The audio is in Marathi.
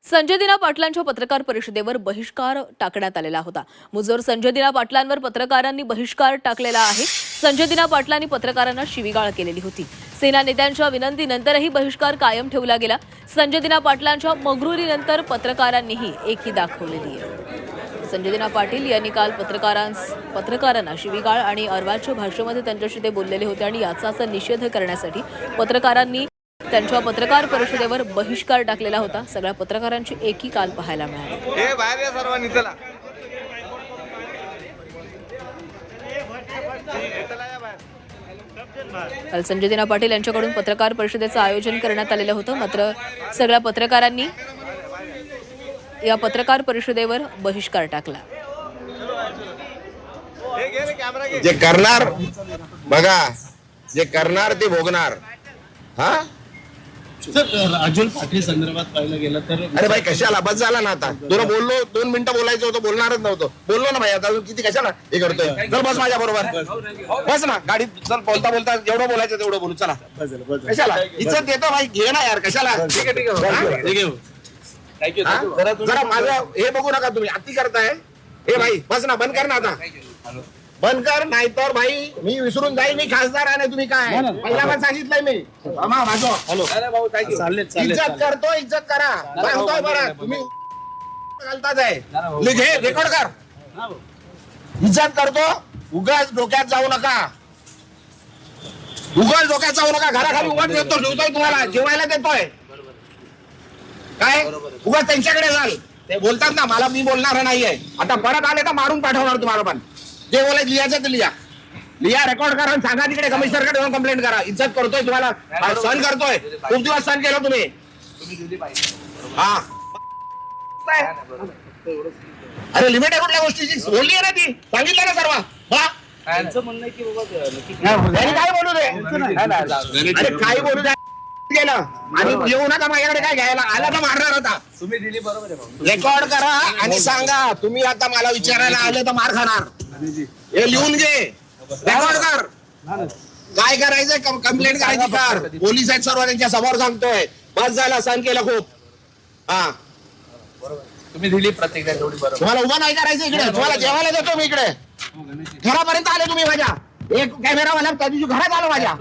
संजय दिना पाटलांच्या पत्रकार परिषदेवर बहिष्कार टाकण्यात आलेला होता। मुजोर संजय दिना पाटलांवर पत्रकारांनी बहिष्कार टाकलेला आहे। संजय दिना पाटलांनी पत्रकारांना शिवीगाळ केलेली होती। सेना नेत्यांच्या विनंतीनंतरही बहिष्कार कायम ठेवला गेला। संजय दिना पाटलांच्या मगरुरीनंतर पत्रकारांनीही एकी दाखवलेली आहे। संजय दिना पाटील यांनी काल पत्रकारांना शिवीगाळ आणि अर्वाच्य भाषेमध्ये त्यांच्याशी ते बोललेले होते आणि याचा निषेध करण्यासाठी पत्रकारांनी त्यांच्या पत्रकार परिषदेवर बहिष्कार टाकलेला होता। सगळ्या पत्रकारांची एकी काल पाहायला मिळाली। हे बाहेर या सर्वांनी चला काल संजय दिना पाटील यांच्याकडून पत्रकार परिषदेचं आयोजन करण्यात आलेलं होतं, मात्र सगळ्या पत्रकारांनी या पत्रकार परिषदेवर बहिष्कार टाकला। जे करणार बघा, जे करणार ते भोगणार। हा सर, राजुल पाटील संदर्भात पाहिलं गेलं तर अरे भाई कशाला बस झाला ना आता। तुला बोललो 2 मिनिटं बोलायचं होतं, बोलणारच नव्हतं। बोललो ना भाई, आता अजून किती कशाला हे करतोय। चल बस माझ्या बरोबर, बस ना गाडीत। चल बोलता बोलता जेवढं बोलायचं तेवढं बोलू। चला कशाला इज्जत देतो भाई, घे ना यार, कशाला। ठीक आहे जरा माझं हे बघू नका तुम्ही, अति करताय। हे भाई बस ना, बंद कर ना आता, बंद कर, नाहीतर भाई मी विसरून जाईल मी खासदार आहे। तुम्ही काय पहिला पण सांगितलंय मी। इज्जत करतो, इज्जत करा। काय होतोय बरं, तुम्ही घालताच आहे। रेकॉर्ड कर, इज्जत करतो। उगाच डोक्यात जाऊ नका, उगाच डोक्यात जाऊ नका। घराखाली उगाच देतो, ठेवतोय तुम्हाला, जेवायला देतोय काय। उगाच त्यांच्याकडे जाल, ते बोलतात ना मला, मी बोलणार नाहीये। आता परत आले तर मारून पाठवणार तुम्हाला। पण जे बोलायचं लिहायचं ते लिहा, रेकॉर्ड करा, सांगा तिकडे कमिशनरकडे जाऊन कंप्लेंट करा। इज्जत करतोय तुम्हाला, सहन करतोय, खूप दिवस सहन केलं तुम्ही। हा अरे लिमिट आहे कुठल्या गोष्टीची, बोलली आहे ना ती, सांगितलं ना सर्व। काय बोलू दे, अरे काय बोलू दे गेलं आणि येऊ नका माझ्याकडे काय घ्यायला। आला तर मारणार होता तुम्ही, दिली बरोबर आहे। रेकॉर्ड करा आणि सांगा तुम्ही आता मला विचारायला आले तर मार खाणार। हे लिहून घे, रेकॉर्ड कर, काय करायचंय कंप्लेंट करायची कर। पोलीस आहेत सर्व, त्यांच्या समोर सांगतोय। बस झाला, सहन केलं खूप। हा तुम्ही दिली प्रतिक्रिया तेवढी बरोबर। तुम्हाला उभा नाही करायचं इकडे, तुम्हाला जेवायला देतो मी इकडे। घरापर्यंत आले तुम्ही माझ्या, एक कॅमेरावाला त्या दिवशी घरात आलो माझ्या।